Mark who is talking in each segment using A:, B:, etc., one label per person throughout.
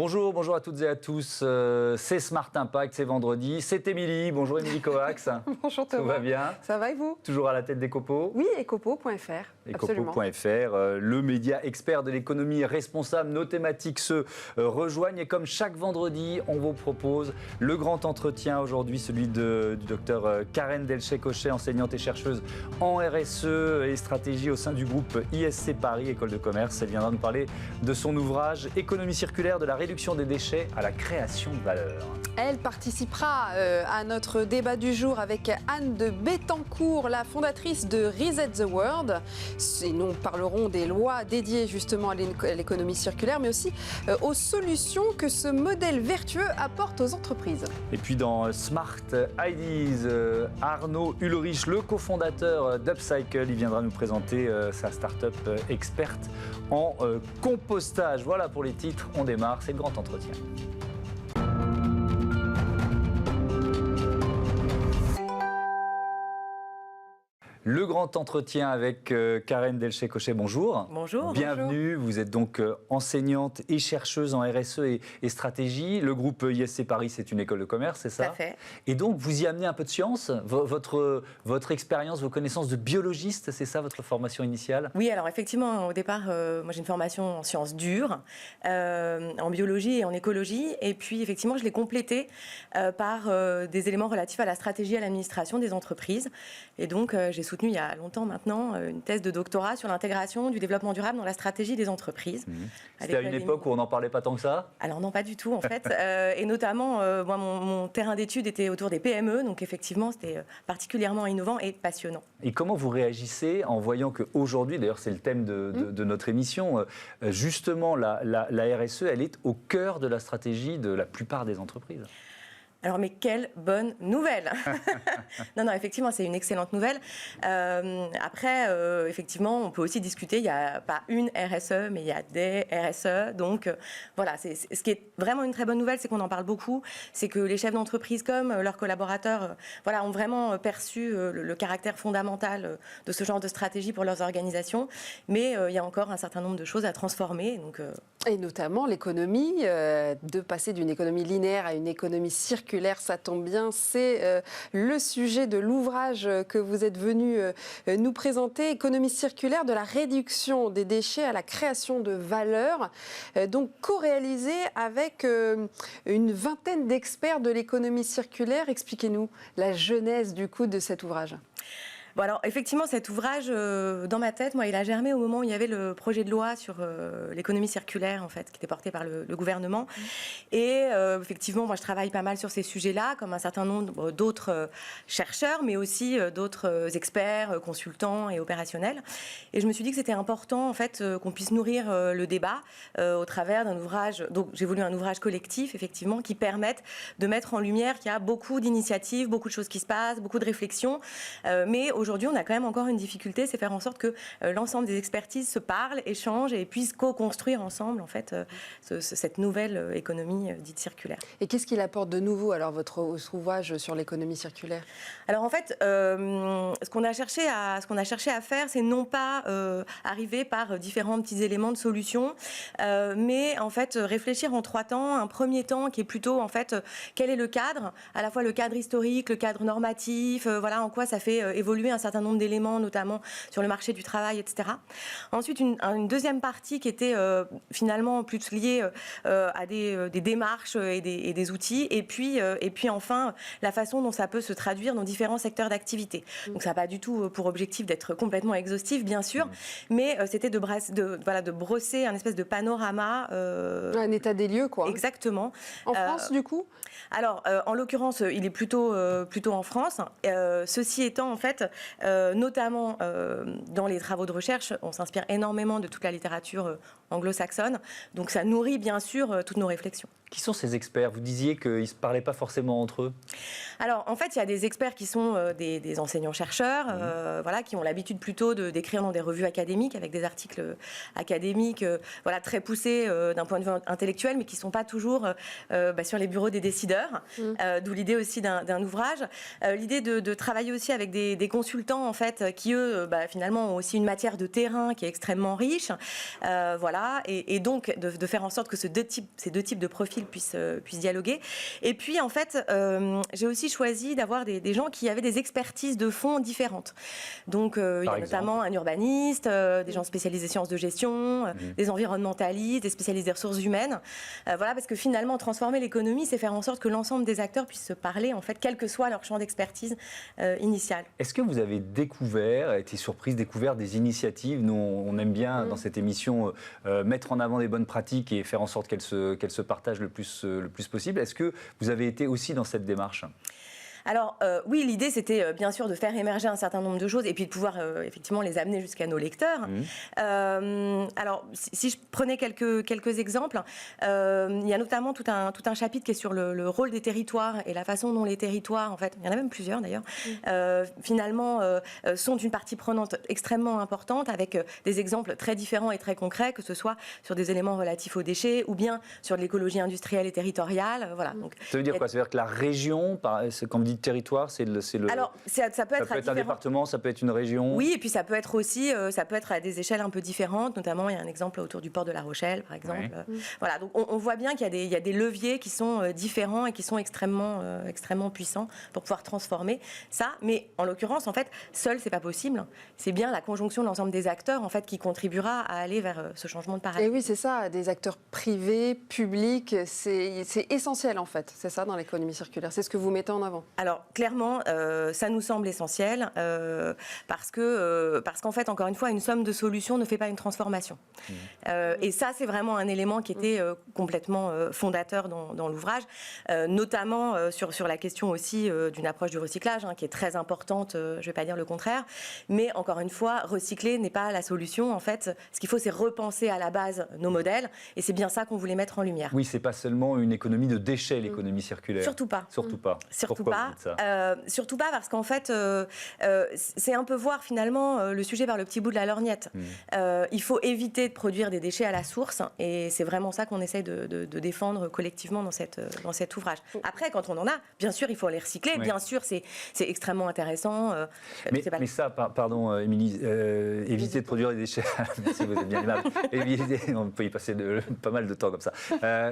A: Bonjour, bonjour à toutes et à tous. C'est Smart Impact, c'est vendredi. C'est Émilie. Bonjour Émilie Coax.
B: Bonjour Thomas.
A: Tout va bien?
B: Ça va et vous?
A: Toujours à la tête d'Ecopo?
B: Oui, ecopo.fr.
A: Ecopo.fr, le média expert de l'économie responsable. Nos thématiques se rejoignent et comme chaque vendredi, on vous propose le grand entretien aujourd'hui, celui du docteur Karen Delchet-Cochet, enseignante et chercheuse en RSE et stratégie au sein du groupe ISC Paris, École de Commerce. Elle viendra nous parler de son ouvrage Économie circulaire de la réduction des déchets à la création de valeur.
B: Elle participera à notre débat du jour avec Anne de Bettencourt, la fondatrice de Reset the World. Et nous parlerons des lois dédiées justement à l'économie circulaire, mais aussi aux solutions que ce modèle vertueux apporte aux entreprises.
A: Et puis dans Smart Ideas, Arnaud Ulrich, le cofondateur d'Upcycle, il viendra nous présenter sa start-up experte en compostage. Voilà pour les titres, on démarre, c'est le grand entretien. Le grand entretien avec Karen Delchet-Cochet, bonjour.
C: Bonjour.
A: Bienvenue,
C: bonjour.
A: Vous êtes donc enseignante et chercheuse en RSE et stratégie. Le groupe ISC Paris, c'est une école de commerce, c'est ça?
C: Tout à fait.
A: Et donc, vous y amenez un peu de science, votre expérience, vos connaissances de biologiste, c'est ça votre formation initiale?
C: Oui, alors effectivement, au départ, moi j'ai une formation en sciences dures, en biologie et en écologie. Et puis effectivement, je l'ai complétée par des éléments relatifs à la stratégie et à l'administration des entreprises. Et donc, j'ai soutenu il y a longtemps maintenant une thèse de doctorat sur l'intégration du développement durable dans la stratégie des entreprises.
A: C'était à une époque où on n'en parlait pas tant que ça?
C: Alors non, pas du tout en fait. Et notamment, moi, mon terrain d'étude était autour des PME, donc effectivement, c'était particulièrement innovant et passionnant.
A: Et comment vous réagissez en voyant qu'aujourd'hui, d'ailleurs c'est le thème de notre émission, justement la RSE, elle est au cœur de la stratégie de la plupart des entreprises?
C: Alors, mais quelle bonne nouvelle! Non, effectivement, c'est une excellente nouvelle. Après, effectivement, on peut aussi discuter, il n'y a pas une RSE, mais il y a des RSE. Donc, voilà, ce qui est vraiment une très bonne nouvelle, c'est qu'on en parle beaucoup. C'est que les chefs d'entreprise, comme leurs collaborateurs, voilà, ont vraiment perçu le caractère fondamental de ce genre de stratégie pour leurs organisations. Mais il y a encore un certain nombre de choses à transformer. Donc,
B: Et notamment l'économie, de passer d'une économie linéaire à une économie circulaire, ça tombe bien, c'est le sujet de l'ouvrage que vous êtes venu nous présenter, Économie circulaire de la réduction des déchets à la création de valeur, donc co-réalisé avec une vingtaine d'experts de l'économie circulaire. Expliquez-nous la genèse du coup de cet ouvrage.
C: Bon alors effectivement cet ouvrage dans ma tête, moi il a germé au moment où il y avait le projet de loi sur l'économie circulaire en fait qui était porté par le gouvernement et effectivement moi je travaille pas mal sur ces sujets-là comme un certain nombre d'autres chercheurs mais aussi d'autres experts, consultants et opérationnels et je me suis dit que c'était important en fait qu'on puisse nourrir le débat au travers d'un ouvrage, donc j'ai voulu un ouvrage collectif effectivement qui permette de mettre en lumière qu'il y a beaucoup d'initiatives, beaucoup de choses qui se passent, beaucoup de réflexions mais aujourd'hui, on a quand même encore une difficulté, c'est faire en sorte que l'ensemble des expertises se parlent, échangent et puissent co-construire ensemble en fait, cette nouvelle économie dite circulaire.
B: Et qu'est-ce qu'il apporte de nouveau alors votre ouvrage sur l'économie circulaire?
C: Alors en fait, ce qu'on a cherché à faire, c'est non pas arriver par différents petits éléments de solution, mais en fait réfléchir en 3 temps. Un premier temps qui est plutôt en fait quel est le cadre, à la fois le cadre historique, le cadre normatif, voilà en quoi ça fait évoluer un certain nombre d'éléments, notamment sur le marché du travail, etc. Ensuite, une deuxième partie qui était finalement plus liée à des démarches et des outils. Et puis enfin, la façon dont ça peut se traduire dans différents secteurs d'activité. Donc, ça n'a pas du tout pour objectif d'être complètement exhaustif, bien sûr, mais c'était de brosser un espèce de panorama.
B: Un état des lieux, quoi.
C: Exactement.
B: En France, du coup?
C: Alors, en l'occurrence, il est plutôt en France. Ceci étant, en fait, notamment dans les travaux de recherche, on s'inspire énormément de toute la littérature anglo-saxonne. Donc ça nourrit bien sûr toutes nos réflexions.
A: Qui sont ces experts? Vous disiez qu'ils ne se parlaient pas forcément entre eux.
C: Alors, en fait, il y a des experts qui sont des enseignants-chercheurs, voilà, qui ont l'habitude plutôt d'écrire dans des revues académiques, avec des articles académiques voilà, très poussés d'un point de vue intellectuel, mais qui ne sont pas toujours sur les bureaux des décideurs. D'où l'idée aussi d'un ouvrage. L'idée de travailler aussi avec des consultants, en fait, qui, eux, finalement, ont aussi une matière de terrain qui est extrêmement riche. Voilà, et donc, de faire en sorte que ces deux types de profils puissent dialoguer. Et puis, en fait, j'ai aussi choisi d'avoir des gens qui avaient des expertises de fond différentes. Donc, il y a notamment un urbaniste, des gens spécialisés sciences de gestion, des environnementalistes, des spécialistes des ressources humaines. Voilà, parce que finalement, transformer l'économie, c'est faire en sorte que l'ensemble des acteurs puissent se parler, en fait, quel que soit leur champ d'expertise initial.
A: Est-ce que vous avez découvert des initiatives? Nous, on aime bien, dans cette émission, mettre en avant des bonnes pratiques et faire en sorte qu'elles se partagent le plus possible. Est-ce que vous avez été aussi dans cette démarche?
C: Alors oui, l'idée c'était bien sûr de faire émerger un certain nombre de choses et puis de pouvoir effectivement les amener jusqu'à nos lecteurs. Alors si je prenais quelques exemples, il y a notamment tout un chapitre qui est sur le rôle des territoires et la façon dont les territoires, en fait, il y en a même plusieurs d'ailleurs, finalement sont une partie prenante extrêmement importante avec des exemples très différents et très concrets, que ce soit sur des éléments relatifs aux déchets ou bien sur de l'écologie industrielle et territoriale. Voilà. Donc,
A: ça veut dire quoi? Ça veut dire que la région, quand vous dites territoire, c'est le...
C: Alors, ça peut être
A: un département, ça peut être une région.
C: Oui, et puis ça peut être aussi, ça peut être à des échelles un peu différentes. Notamment, il y a un exemple autour du port de La Rochelle, par exemple. Voilà, donc on voit bien qu'il y a des leviers qui sont différents et qui sont extrêmement puissants pour pouvoir transformer ça. Mais en l'occurrence, en fait, seul, c'est pas possible. C'est bien la conjonction de l'ensemble des acteurs, en fait, qui contribuera à aller vers ce changement de paradigme.
B: Et oui, c'est ça, des acteurs privés, publics, c'est essentiel, en fait. C'est ça, dans l'économie circulaire. C'est ce que vous mettez en avant.
C: Alors, clairement, ça nous semble essentiel parce qu'en fait, encore une fois, une somme de solutions ne fait pas une transformation. Et ça, c'est vraiment un élément qui était complètement fondateur dans l'ouvrage, notamment sur la question aussi d'une approche du recyclage, qui est très importante, je ne vais pas dire le contraire, mais encore une fois, recycler n'est pas la solution. En fait, ce qu'il faut, c'est repenser à la base nos modèles, et c'est bien ça qu'on voulait mettre en lumière.
A: Oui, c'est pas seulement une économie de déchets, l'économie circulaire.
C: Surtout pas.
A: Surtout pas.
C: Surtout pas. Surtout pas parce qu'en fait, c'est un peu voir finalement le sujet par le petit bout de la lorgnette. Il faut éviter de produire des déchets à la source, et c'est vraiment ça qu'on essaye de défendre collectivement dans cet ouvrage. Après, quand on en a, bien sûr, il faut les recycler. Bien sûr, c'est extrêmement intéressant.
A: Mais ça, pardon, Émilie, éviter de produire des déchets. Merci, vous êtes bien aimable. On peut y passer pas mal de temps comme ça.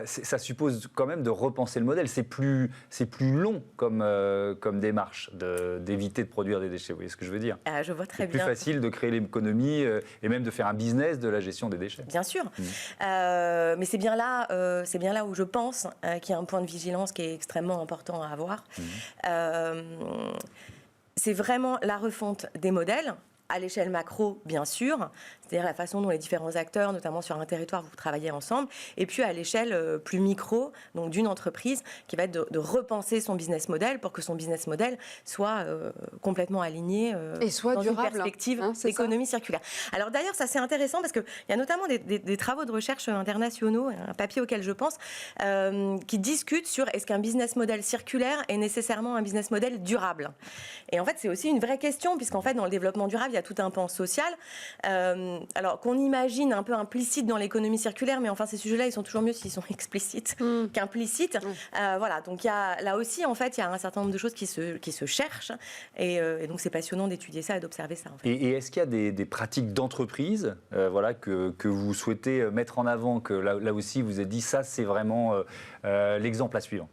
A: Ça suppose quand même de repenser le modèle. C'est plus long comme démarche d'éviter de produire des déchets. Vous voyez ce que je veux dire?
C: Je vois très
A: bien. C'est plus facile de créer l'économie et même de faire un business de la gestion des déchets.
C: Bien sûr. Mais c'est bien là où je pense qu'il y a un point de vigilance qui est extrêmement important à avoir. C'est vraiment la refonte des modèles. À l'échelle macro, bien sûr, c'est-à-dire la façon dont les différents acteurs, notamment sur un territoire, vous travaillez ensemble, et puis à l'échelle plus micro, donc d'une entreprise, qui va être de repenser son business model pour que son business model soit complètement aligné
B: et soit
C: dans
B: durable,
C: une perspective d'économie circulaire. Alors d'ailleurs, ça c'est intéressant parce qu'il y a notamment des travaux de recherche internationaux, un papier auquel je pense, qui discutent sur est-ce qu'un business model circulaire est nécessairement un business model durable. Et en fait, c'est aussi une vraie question, puisqu'en fait, dans le développement durable, il y a tout un pan social, alors qu'on imagine un peu implicite dans l'économie circulaire, mais enfin ces sujets-là, ils sont toujours mieux s'ils sont explicites qu'implicites. Voilà, donc il y a, là aussi, en fait, il y a un certain nombre de choses qui se cherchent, et donc c'est passionnant d'étudier ça et d'observer ça. En fait.
A: Et est-ce qu'il y a des pratiques d'entreprise voilà, que vous souhaitez mettre en avant, que là aussi vous avez dit ça, c'est vraiment l'exemple à suivre?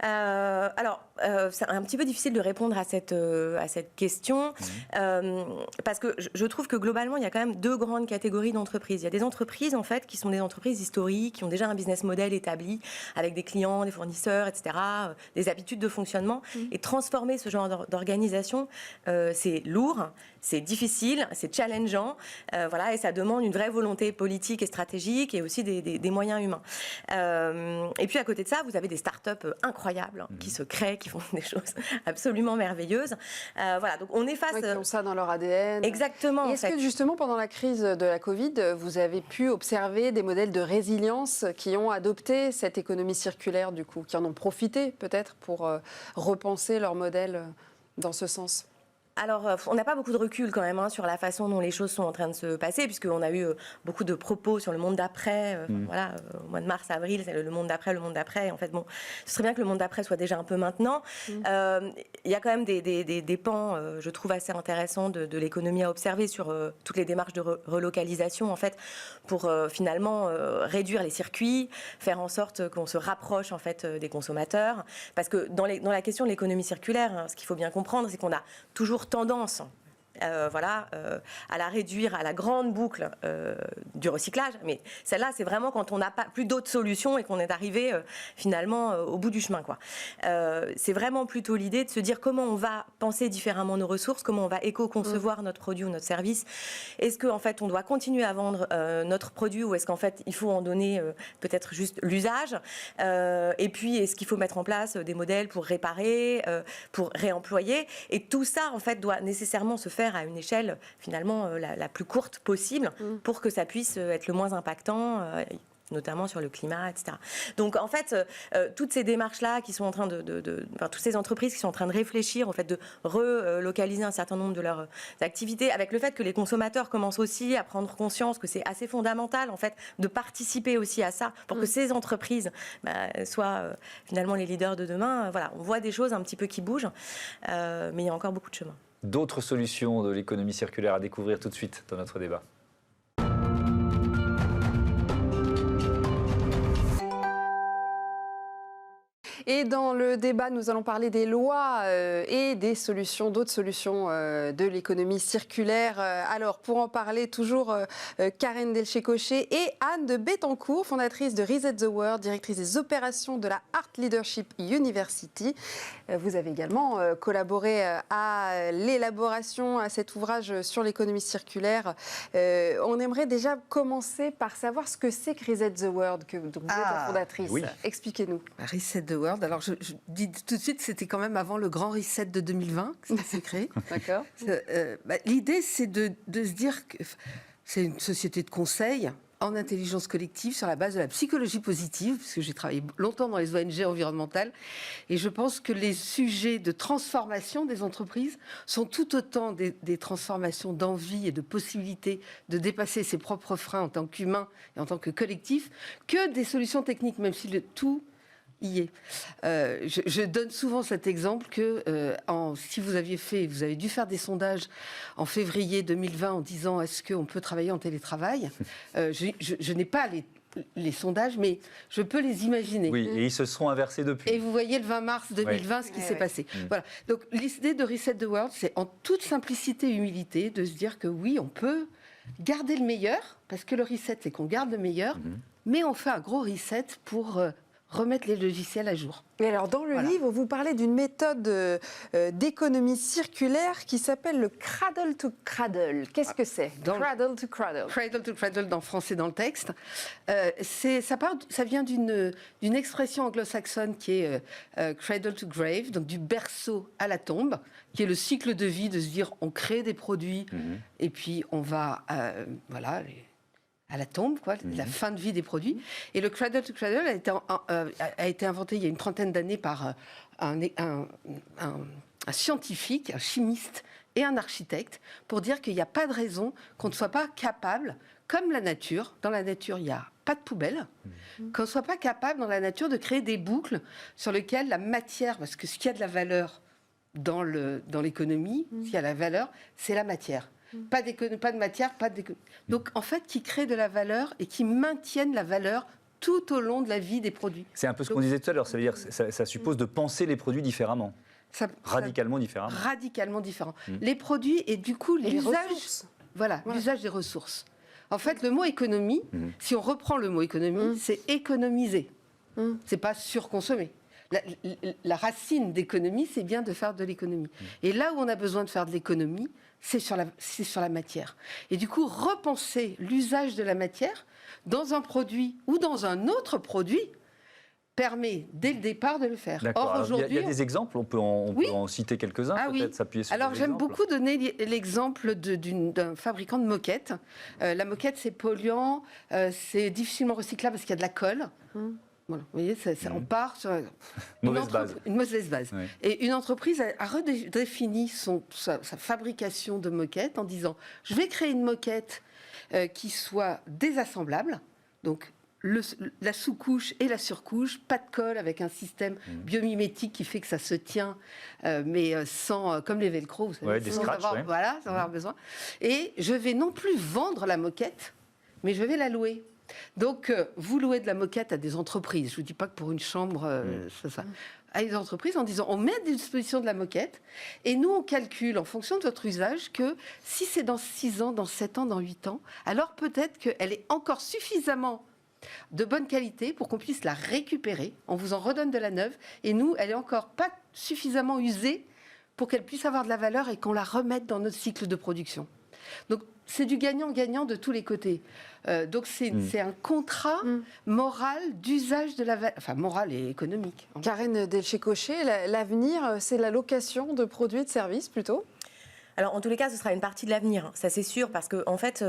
C: Alors, c'est un petit peu difficile de répondre à cette question parce que je trouve que globalement, il y a quand même deux grandes catégories d'entreprises. Il y a des entreprises, en fait, qui sont des entreprises historiques, qui ont déjà un business model établi avec des clients, des fournisseurs, etc., des habitudes de fonctionnement. Et transformer ce genre d'organisation, c'est lourd, c'est difficile, c'est challengeant, voilà, et ça demande une vraie volonté politique et stratégique et aussi des moyens humains. Et puis, à côté de ça, vous avez des start-up incroyables qui se créent, qui font des choses absolument merveilleuses. Voilà, donc on est face...
B: Qui ont ça dans leur ADN.
C: Exactement.
B: Est-ce que justement, pendant la crise de la Covid, vous avez pu observer des modèles de résilience qui ont adopté cette économie circulaire, du coup, qui en ont profité peut-être pour repenser leur modèle dans ce sens?
C: Alors, on n'a pas beaucoup de recul quand même sur la façon dont les choses sont en train de se passer, puisqu'on a eu beaucoup de propos sur le monde d'après. Voilà, au mois de mars, avril, c'est le monde d'après, le monde d'après. Et en fait, bon, ce serait bien que le monde d'après soit déjà un peu maintenant. Il y a quand même des pans, je trouve, assez intéressants de l'économie à observer sur toutes les démarches de relocalisation, en fait, pour finalement réduire les circuits, faire en sorte qu'on se rapproche, en fait, des consommateurs. Parce que dans la question de l'économie circulaire, ce qu'il faut bien comprendre, c'est qu'on a toujours tendance à la réduire à la grande boucle du recyclage. Mais celle-là, c'est vraiment quand on n'a plus d'autres solutions et qu'on est arrivé finalement au bout du chemin, quoi. C'est vraiment plutôt l'idée de se dire comment on va penser différemment nos ressources, comment on va éco-concevoir notre produit ou notre service. Est-ce qu'en fait, on doit continuer à vendre notre produit ou est-ce qu'en fait, il faut en donner peut-être juste l'usage et puis, est-ce qu'il faut mettre en place des modèles pour réparer, pour réemployer? Et tout ça, en fait, doit nécessairement se faire à une échelle finalement la plus courte possible pour que ça puisse être le moins impactant, notamment sur le climat, etc. Donc en fait, toutes ces démarches-là qui sont en train toutes ces entreprises qui sont en train de réfléchir au fait de relocaliser un certain nombre de leurs activités, avec le fait que les consommateurs commencent aussi à prendre conscience que c'est assez fondamental en fait de participer aussi à ça pour que ces entreprises soient finalement les leaders de demain. Voilà, on voit des choses un petit peu qui bougent, mais il y a encore beaucoup de chemin.
A: D'autres solutions de l'économie circulaire à découvrir tout de suite dans notre débat.
B: Et dans le débat, nous allons parler des lois et des solutions, d'autres solutions de l'économie circulaire. Alors, pour en parler, toujours Karen Delchet-Cochet et Anne de Bettencourt, fondatrice de Reset the World, directrice des opérations de la Art Leadership University. Vous avez également collaboré à l'élaboration à cet ouvrage sur l'économie circulaire. On aimerait déjà commencer par savoir ce que c'est que Reset the World, que vous êtes la fondatrice. Oui. Expliquez-nous.
D: Reset the World. Alors, je dis tout de suite, c'était quand même avant le grand reset de 2020 que ça s'est créé.
B: D'accord.
D: L'idée, c'est de se dire que c'est une société de conseil en intelligence collective sur la base de la psychologie positive, puisque j'ai travaillé longtemps dans les ONG environnementales, et je pense que les sujets de transformation des entreprises sont tout autant des transformations d'envie et de possibilité de dépasser ses propres freins en tant qu'humain et en tant que collectif, que des solutions techniques, même si le tout y est. Je donne souvent cet exemple que si vous avez dû faire des sondages en février 2020 en disant est-ce qu'on peut travailler en télétravail, je n'ai pas les sondages, mais je peux les imaginer.
A: Oui, et ils se sont inversés depuis.
D: Et vous voyez le 20 mars 2020 ce qui s'est passé. Voilà. Donc l'idée de Reset the World, c'est en toute simplicité et humilité de se dire que oui, on peut garder le meilleur, parce que le reset, c'est qu'on garde le meilleur, mais on fait un gros reset pour remettre les logiciels à jour.
B: Et alors, dans le livre, vous parlez d'une méthode d'économie circulaire qui s'appelle le cradle to cradle. Qu'est-ce que c'est? Cradle to cradle.
D: Cradle to cradle, dans français, dans le texte. Ça vient d'une expression anglo-saxonne qui est cradle to grave, donc du berceau à la tombe, qui est le cycle de vie de se dire on crée des produits et puis on va, à la tombe, la fin de vie des produits. Et le cradle to cradle a été inventé il y a une trentaine d'années par un scientifique, un chimiste et un architecte, pour dire qu'il n'y a pas de raison qu'on ne soit pas capable, comme la nature, dans la nature il n'y a pas de poubelle, qu'on ne soit pas capable dans la nature de créer des boucles sur lesquelles la matière, parce que ce qui a de la valeur dans l'économie, ce qui a la valeur, c'est la matière. Pas de matière, pas d'économie. Donc, en fait, qui créent de la valeur et qui maintiennent la valeur tout au long de la vie des produits.
A: C'est un peu ce qu'on disait tout à l'heure, ça veut dire ça suppose de penser les produits différemment. Radicalement différemment.
D: Radicalement différent. Les produits et du coup, l'usage des ressources. En fait, le mot économie, si on reprend le mot économie, c'est économiser. C'est pas surconsommer. La racine d'économie, c'est bien de faire de l'économie. Et là où on a besoin de faire de l'économie, c'est sur la matière. Et du coup, repenser l'usage de la matière dans un produit ou dans un autre produit, permet dès le départ de le faire.
A: D'accord.
D: Or,
A: Alors,
D: aujourd'hui,
A: il y a des exemples, on peut en citer quelques-uns,
D: Ah
A: peut-être
D: oui.
A: s'appuyer sur
D: Alors
A: des
D: j'aime
A: exemples.
D: beaucoup donner l'exemple d'un fabricant de moquettes. La moquette, c'est polluant, c'est difficilement recyclable parce qu'il y a de la colle. Voilà, vous voyez, on part sur une mauvaise base.
A: Oui.
D: Et une entreprise a redéfini sa fabrication de moquettes en disant « je vais créer une moquette qui soit désassemblable ». Donc la sous-couche et la surcouche, pas de colle, avec un système biomimétique qui fait que ça se tient, mais sans, comme les velcro, vous savez,
A: des
D: sans
A: scratchs,
D: avoir, voilà, sans avoir besoin. Et je vais non plus vendre la moquette, mais je vais la louer. Donc, vous louez de la moquette à des entreprises. Je ne vous dis pas que pour une chambre, c'est ça. À des entreprises en disant, on met à disposition de la moquette, et nous, on calcule en fonction de votre usage que si c'est dans 6 ans, dans 7 ans, dans 8 ans, alors peut-être qu'elle est encore suffisamment de bonne qualité pour qu'on puisse la récupérer. On vous en redonne de la neuve, et nous, elle est encore pas suffisamment usée pour qu'elle puisse avoir de la valeur et qu'on la remette dans notre cycle de production. Donc, c'est du gagnant-gagnant de tous les côtés. Donc, c'est un contrat moral d'usage de la valeur, enfin, moral et économique.
B: Karen Delchet-Cochet, l'avenir, c'est la location de produits et de services plutôt ?
C: Alors, en tous les cas, ce sera une partie de l'avenir, ça c'est sûr, parce que, en fait,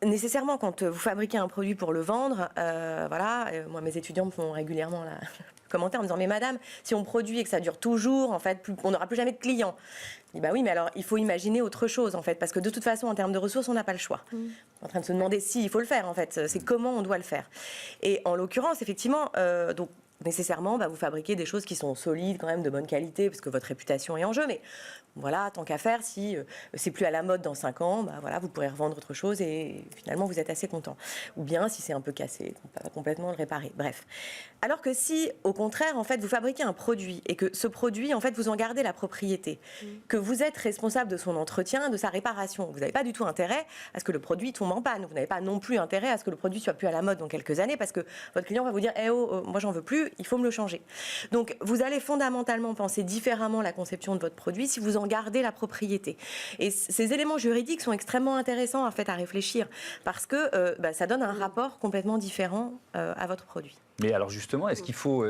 C: nécessairement, quand vous fabriquez un produit pour le vendre, moi, mes étudiants me font régulièrement la commentaire en me disant « Mais madame, si on produit et que ça dure toujours, en fait, on n'aura plus jamais de clients. » Je dis « Bah oui, mais alors, il faut imaginer autre chose, en fait, parce que de toute façon, en termes de ressources, on n'a pas le choix. » On est en train de se demander s'il faut le faire, en fait. C'est comment on doit le faire. Et en l'occurrence, effectivement, donc, nécessairement, vous fabriquez des choses qui sont solides, quand même, de bonne qualité, parce que votre réputation est en jeu. Mais voilà, tant qu'à faire, si c'est plus à la mode dans 5 ans, vous pourrez revendre autre chose et finalement, vous êtes assez content. Ou bien, si c'est un peu cassé, on peut pas complètement le réparer. Bref. Alors que si, au contraire, en fait, vous fabriquez un produit et que ce produit, en fait, vous en gardez la propriété, que vous êtes responsable de son entretien, de sa réparation, vous n'avez pas du tout intérêt à ce que le produit tombe en panne. Vous n'avez pas non plus intérêt à ce que le produit soit plus à la mode dans quelques années parce que votre client va vous dire moi, j'en veux plus, il faut me le changer. Donc, vous allez fondamentalement penser différemment la conception de votre produit si vous en gardez la propriété. Et ces éléments juridiques sont extrêmement intéressants, en fait, à réfléchir parce que ça donne un rapport complètement différent à votre produit.
A: Mais alors justement, est-ce qu'il faut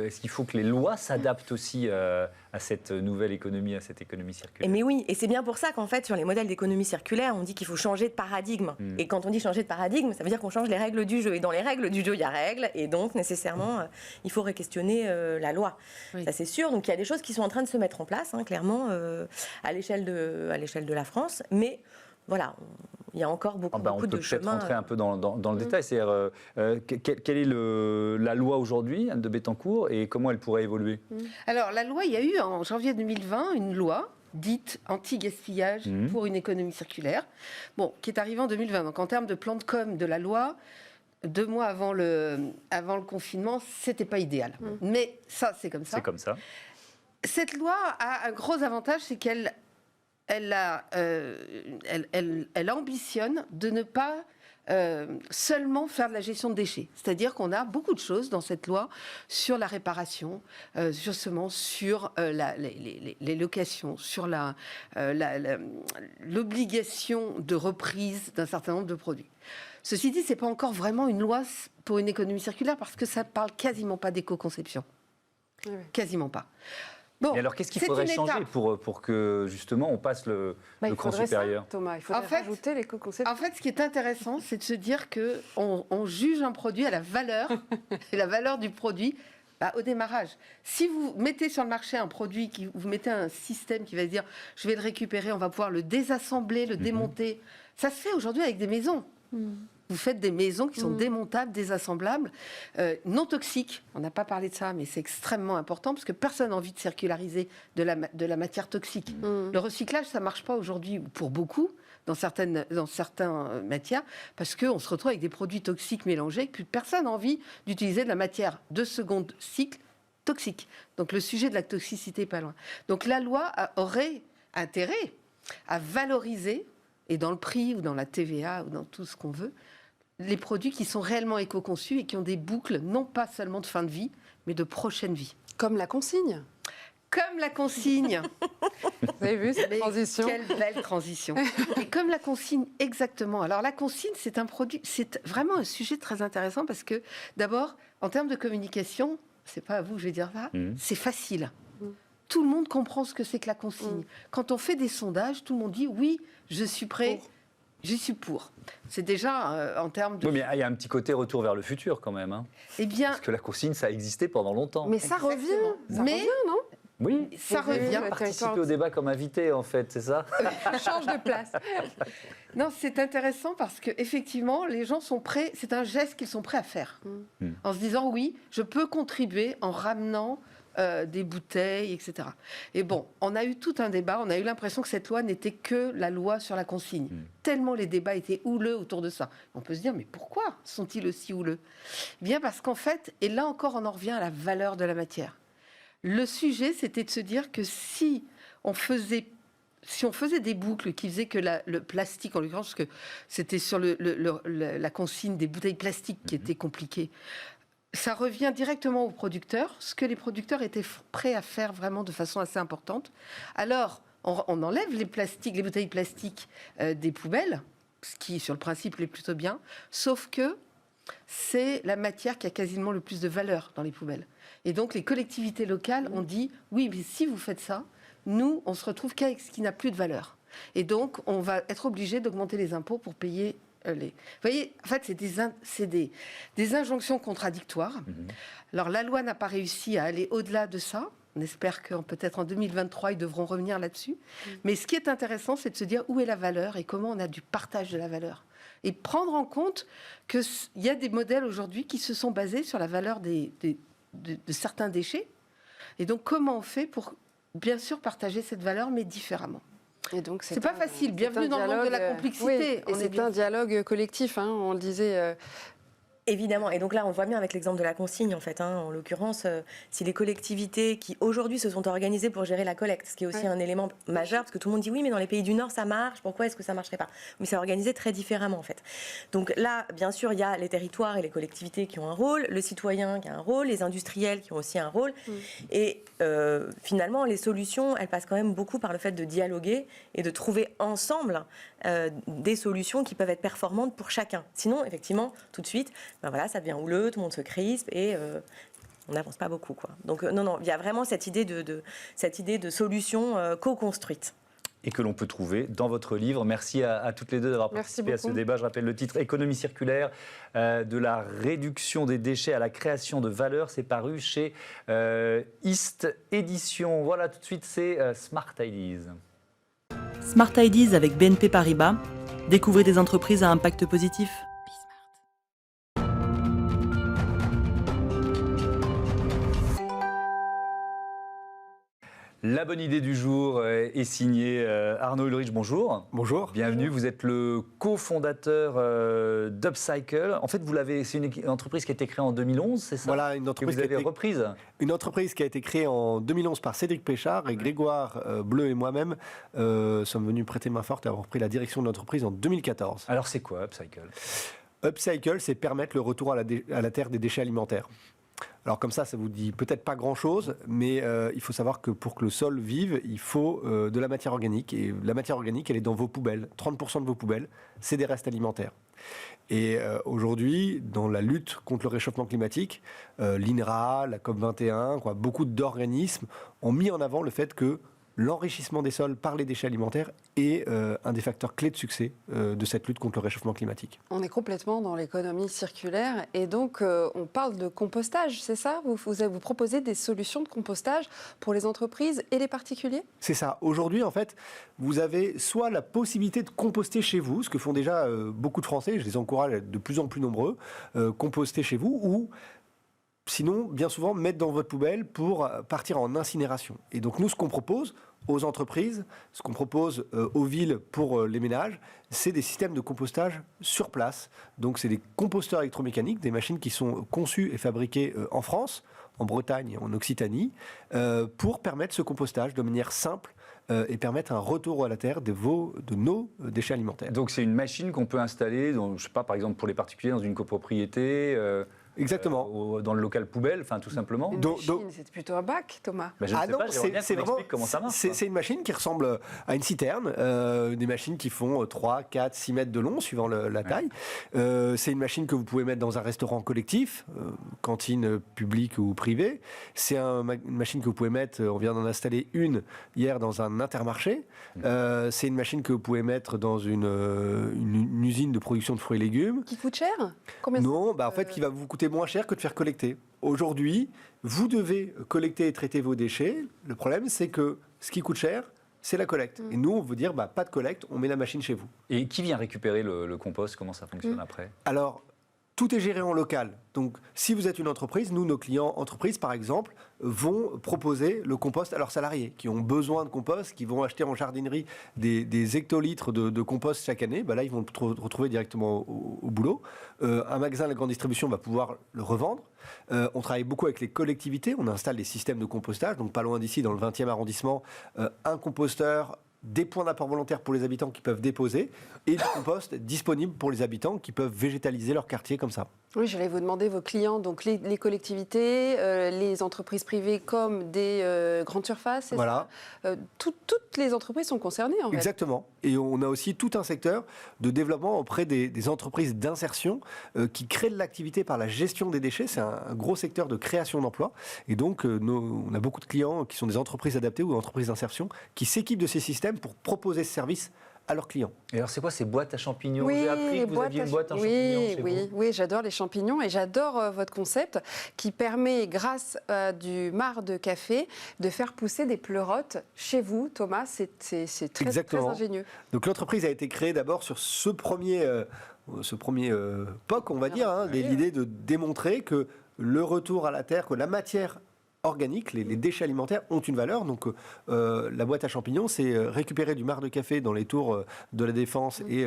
A: que les lois s'adaptent aussi à cette nouvelle économie, à cette économie circulaire ?
C: Mais oui, et c'est bien pour ça qu'en fait, sur les modèles d'économie circulaire, on dit qu'il faut changer de paradigme. Et quand on dit changer de paradigme, ça veut dire qu'on change les règles du jeu. Et dans les règles du jeu, il y a règles, et donc nécessairement, il faut re-questionner la loi. Oui. Ça, c'est sûr. Donc il y a des choses qui sont en train de se mettre en place, clairement, à l'échelle de la France. Mais voilà, il y a encore beaucoup de chemin.
A: On peut peut-être rentrer un peu dans le détail. C'est-à-dire, quelle est la loi aujourd'hui, Anne de Bettencourt, et comment elle pourrait évoluer ?
D: Alors, la loi, il y a eu en janvier 2020 une loi dite anti-gaspillage pour une économie circulaire, qui est arrivée en 2020. Donc, en termes de plan de com de la loi, 2 mois avant le confinement, c'était pas idéal. Mais ça, c'est comme ça.
A: C'est comme ça.
D: Cette loi a un gros avantage, c'est qu'elle ambitionne de ne pas seulement faire de la gestion de déchets. C'est-à-dire qu'on a beaucoup de choses dans cette loi sur la réparation, justement sur les locations, sur l'obligation de reprise d'un certain nombre de produits. Ceci dit, ce n'est pas encore vraiment une loi pour une économie circulaire parce que ça ne parle quasiment pas d'éco-conception. Oui. Quasiment pas.
A: Bon, et alors, qu'est-ce qu'il faudrait changer pour que, justement, on passe le cran supérieur ?
B: Thomas, il faudrait rajouter l'éco-conception.
D: En fait, ce qui est intéressant, c'est de se dire qu'on juge un produit à la valeur, et la valeur du produit au démarrage. Si vous mettez sur le marché un produit, vous mettez un système qui va dire « je vais le récupérer, on va pouvoir le désassembler, le démonter », ça se fait aujourd'hui avec des maisons. Vous faites des maisons qui sont démontables, désassemblables, non toxiques. On n'a pas parlé de ça, mais c'est extrêmement important parce que personne n'a envie de circulariser de la matière toxique. Le recyclage, ça ne marche pas aujourd'hui pour beaucoup, dans certaines matières, parce qu'on se retrouve avec des produits toxiques mélangés, que personne n'a envie d'utiliser de la matière de second cycle toxique. Donc le sujet de la toxicité n'est pas loin. Donc la loi aurait intérêt à valoriser, et dans le prix ou dans la TVA ou dans tout ce qu'on veut, les produits qui sont réellement éco-conçus et qui ont des boucles, non pas seulement de fin de vie, mais de prochaine vie.
B: Comme la consigne.
D: Comme la consigne.
B: Vous avez vu cette transition ?
D: Quelle belle transition. Et comme la consigne, exactement. Alors la consigne, c'est vraiment un sujet très intéressant parce que, d'abord, en termes de communication, c'est pas à vous que je vais dire ça, c'est facile. Tout le monde comprend ce que c'est que la consigne. Quand on fait des sondages, tout le monde dit oui, je suis prêt. Je suis pour. C'est déjà en termes de...
A: Oui, mais il y a un petit côté retour vers le futur quand même. Hein.
D: Eh bien...
A: Parce que la consigne, ça a existé pendant longtemps.
B: Mais ça revient. Ça revient, non?
A: Oui,
D: ça revient.
A: Participer au débat comme invité, en fait, c'est ça?
B: Change de place.
D: Non, c'est intéressant parce qu'effectivement, les gens sont prêts, c'est un geste qu'ils sont prêts à faire. En se disant, oui, je peux contribuer en ramenant des bouteilles, etc. Et bon, on a eu tout un débat, on a eu l'impression que cette loi n'était que la loi sur la consigne. Tellement les débats étaient houleux autour de ça. On peut se dire, mais pourquoi sont-ils aussi houleux? Bien parce qu'en fait, et là encore, on en revient à la valeur de la matière. Le sujet, c'était de se dire que si on faisait des boucles qui faisaient que le plastique, en l'occurrence, parce que c'était sur la consigne des bouteilles plastiques qui était compliquée, ça revient directement aux producteurs, ce que les producteurs étaient prêts à faire vraiment de façon assez importante. Alors, on enlève les bouteilles plastiques des poubelles, ce qui, sur le principe, est plutôt bien, sauf que c'est la matière qui a quasiment le plus de valeur dans les poubelles. Et donc, les collectivités locales ont dit, oui, mais si vous faites ça, nous, on se retrouve qu'avec ce qui n'a plus de valeur. Et donc, on va être obligé d'augmenter les impôts pour payer les... Vous voyez, en fait, c'est des injonctions contradictoires. Alors, la loi n'a pas réussi à aller au-delà de ça. On espère que peut-être en 2023, ils devront revenir là-dessus. Mais ce qui est intéressant, c'est de se dire où est la valeur et comment on a du partage de la valeur. Et prendre en compte qu'il y a des modèles aujourd'hui qui se sont basés sur la valeur de certains déchets. Et donc, comment on fait pour, bien sûr, partager cette valeur, mais différemment?
B: Et donc,
D: c'est pas facile. Bienvenue dans le monde de la complexité.
B: Oui, c'est un dialogue collectif, hein, on le disait.
C: Évidemment, et donc là on voit bien avec l'exemple de la consigne en fait, en l'occurrence, si les collectivités qui aujourd'hui se sont organisées pour gérer la collecte, ce qui est aussi un élément majeur, parce que tout le monde dit oui mais dans les pays du Nord ça marche, pourquoi est-ce que ça ne marcherait pas? Mais c'est organisé très différemment en fait. Donc là, bien sûr, il y a les territoires et les collectivités qui ont un rôle, le citoyen qui a un rôle, les industriels qui ont aussi un rôle, et finalement les solutions, elles passent quand même beaucoup par le fait de dialoguer et de trouver ensemble des solutions qui peuvent être performantes pour chacun. Sinon, effectivement, tout de suite, ben voilà, ça devient houleux, tout le monde se crispe et on n'avance pas beaucoup, quoi. Donc non, il y a vraiment cette idée de solution co-construite.
A: Et que l'on peut trouver dans votre livre. Merci à toutes les deux d'avoir participé à ce débat. Je rappelle le titre, Économie circulaire, de la réduction des déchets à la création de valeur. C'est paru chez East Éditions. Voilà, tout de suite, c'est Smart Ideas.
E: Smart Ideas avec BNP Paribas. Découvrez des entreprises à impact positif.
A: La bonne idée du jour est signée Arnaud Ulrich, bonjour.
F: Bonjour.
A: Bienvenue, vous êtes le cofondateur d'Upcycle. En fait, c'est une entreprise qui a été créée en 2011, c'est ça? Voilà, une entreprise que vous avez reprise.
F: Une entreprise qui a été créée en 2011 par Cédric Péchard et Grégoire Bleu et moi-même sommes venus prêter main forte et avoir repris la direction de l'entreprise en 2014.
A: Alors c'est quoi Upcycle?
F: Upcycle, c'est permettre le retour à la terre des déchets alimentaires. Alors comme ça vous dit peut-être pas grand-chose, mais il faut savoir que pour que le sol vive, il faut de la matière organique. Et la matière organique, elle est dans vos poubelles. 30% de vos poubelles, c'est des restes alimentaires. Et aujourd'hui, dans la lutte contre le réchauffement climatique, l'INRA, la COP21, beaucoup d'organismes ont mis en avant le fait que l'enrichissement des sols par les déchets alimentaires est un des facteurs clés de succès de cette lutte contre le réchauffement climatique.
B: On est complètement dans l'économie circulaire et donc on parle de compostage, c'est ça? Vous proposez des solutions de compostage pour les entreprises et les particuliers?
F: C'est ça. Aujourd'hui, en fait, vous avez soit la possibilité de composter chez vous, ce que font déjà beaucoup de Français, je les encourage à être de plus en plus nombreux, composter chez vous, ou sinon, bien souvent, mettre dans votre poubelle pour partir en incinération. Et donc nous, ce qu'on propose aux entreprises, ce qu'on propose aux villes pour les ménages, c'est des systèmes de compostage sur place. Donc c'est des composteurs électromécaniques, des machines qui sont conçues et fabriquées en France, en Bretagne et en Occitanie, pour permettre ce compostage de manière simple et permettre un retour à la terre de nos déchets alimentaires.
A: Donc c'est une machine qu'on peut installer, je sais pas, par exemple pour les particuliers dans une copropriété
F: Exactement.
A: dans le local poubelle, enfin tout simplement.
B: Une machine, c'est plutôt un bac, Thomas.
A: Je ne sais pas, j'aimerais bien qu'on explique comment ça marche.
F: C'est une machine qui ressemble à une citerne, des machines qui font 3, 4, 6 mètres de long, suivant la taille. C'est une machine que vous pouvez mettre dans un restaurant collectif, cantine publique ou privée. C'est une machine que vous pouvez mettre, on vient d'en installer une hier dans un Intermarché. C'est une machine que vous pouvez mettre dans une usine de production de fruits et légumes.
B: Qui coûte cher? Combien
F: Non, en fait, qui va vous coûter moins cher que de faire collecter. Aujourd'hui, vous devez collecter et traiter vos déchets. Le problème, c'est que ce qui coûte cher, c'est la collecte. Et nous, on veut dire, pas de collecte, on met la machine chez vous.
A: Et qui vient récupérer le compost? Comment ça fonctionne après?
F: Alors, tout est géré en local. Donc, si vous êtes une entreprise, nous, nos clients entreprises, par exemple, vont proposer le compost à leurs salariés qui ont besoin de compost, qui vont acheter en jardinerie des hectolitres de compost chaque année. Là, ils vont le retrouver directement au boulot. Un magasin de la grande distribution va pouvoir le revendre. On travaille beaucoup avec les collectivités. On installe des systèmes de compostage. Donc, pas loin d'ici, dans le 20e arrondissement, un composteur, des points d'apport volontaire pour les habitants qui peuvent déposer et du compost disponible pour les habitants qui peuvent végétaliser leur quartier comme ça.
B: Oui, j'allais vous demander vos clients, donc les collectivités, les entreprises privées comme des grandes surfaces, c'est
F: Voilà.
B: ça toutes les entreprises sont concernées en fait.
F: Exactement. Et on a aussi tout un secteur de développement auprès des entreprises d'insertion qui créent de l'activité par la gestion des déchets. C'est un gros secteur de création d'emplois. Et donc, on a beaucoup de clients qui sont des entreprises adaptées ou entreprises d'insertion qui s'équipent de ces systèmes pour proposer ce service à leurs clients.
A: Et alors, c'est quoi ces boîtes à champignons?
B: Oui,
A: J'ai appris que vous aviez une boîte à champignons chez vous.
B: Oui, j'adore les champignons et j'adore votre concept qui permet, grâce à du marc de café, de faire pousser des pleurotes chez vous. Thomas, c'est très ingénieux.
F: Donc l'entreprise a été créée d'abord sur ce premier POC, on va dire, l'idée de démontrer que le retour à la terre, que la matière organiques, les déchets alimentaires ont une valeur. Donc la boîte à champignons, c'est récupérer du marc de café dans les tours de la Défense et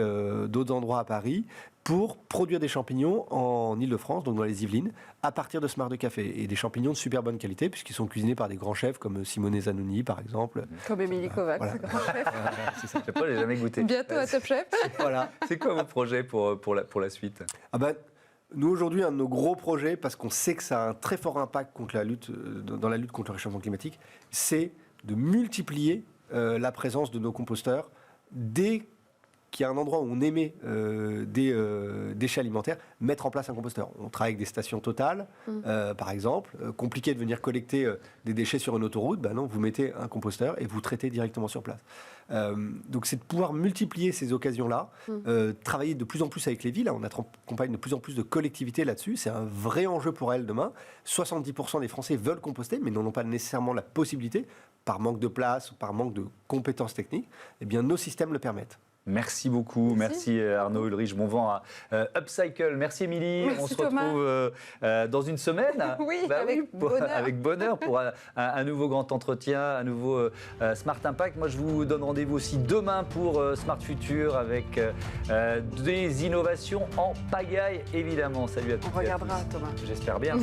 F: d'autres endroits à Paris pour produire des champignons en Ile-de-France, donc dans les Yvelines, à partir de ce marc de café. Et des champignons de super bonne qualité, puisqu'ils sont cuisinés par des grands chefs comme Simone Zanoni, par exemple.
B: Comme Émilie Kovacs,
F: voilà.
B: grand chef.
A: C'est ça, je sais pas, j'ai jamais goûté.
B: Bientôt à Top Chef.
F: Voilà.
A: C'est quoi vos projets pour la suite?
F: Nous, aujourd'hui, un de nos gros projets, parce qu'on sait que ça a un très fort impact contre dans la lutte contre le réchauffement climatique, c'est de multiplier la présence de nos composteurs dès qu'il y a un endroit où on émet des déchets alimentaires, mettre en place un composteur. On travaille avec des stations Total, par exemple. Compliqué de venir collecter des déchets sur une autoroute. Non, vous mettez un composteur et vous traitez directement sur place. Donc c'est de pouvoir multiplier ces occasions-là, travailler de plus en plus avec les villes. On accompagne de plus en plus de collectivités là-dessus. C'est un vrai enjeu pour elles demain. 70% des Français veulent composter, mais n'en ont pas nécessairement la possibilité, par manque de place ou par manque de compétences techniques. Eh bien, nos systèmes le permettent.
A: Merci beaucoup, merci Arnaud Ulrich, bon vent à Upcycle. Merci Émilie,
B: merci
A: on se
B: Thomas.
A: retrouve dans une semaine.
B: Oui, avec
A: bonheur pour un nouveau grand entretien, un nouveau Smart Impact. Moi je vous donne rendez-vous aussi demain pour Smart Future avec des innovations en pagaille évidemment. Salut à tous.
B: On regardera Thomas.
A: J'espère bien.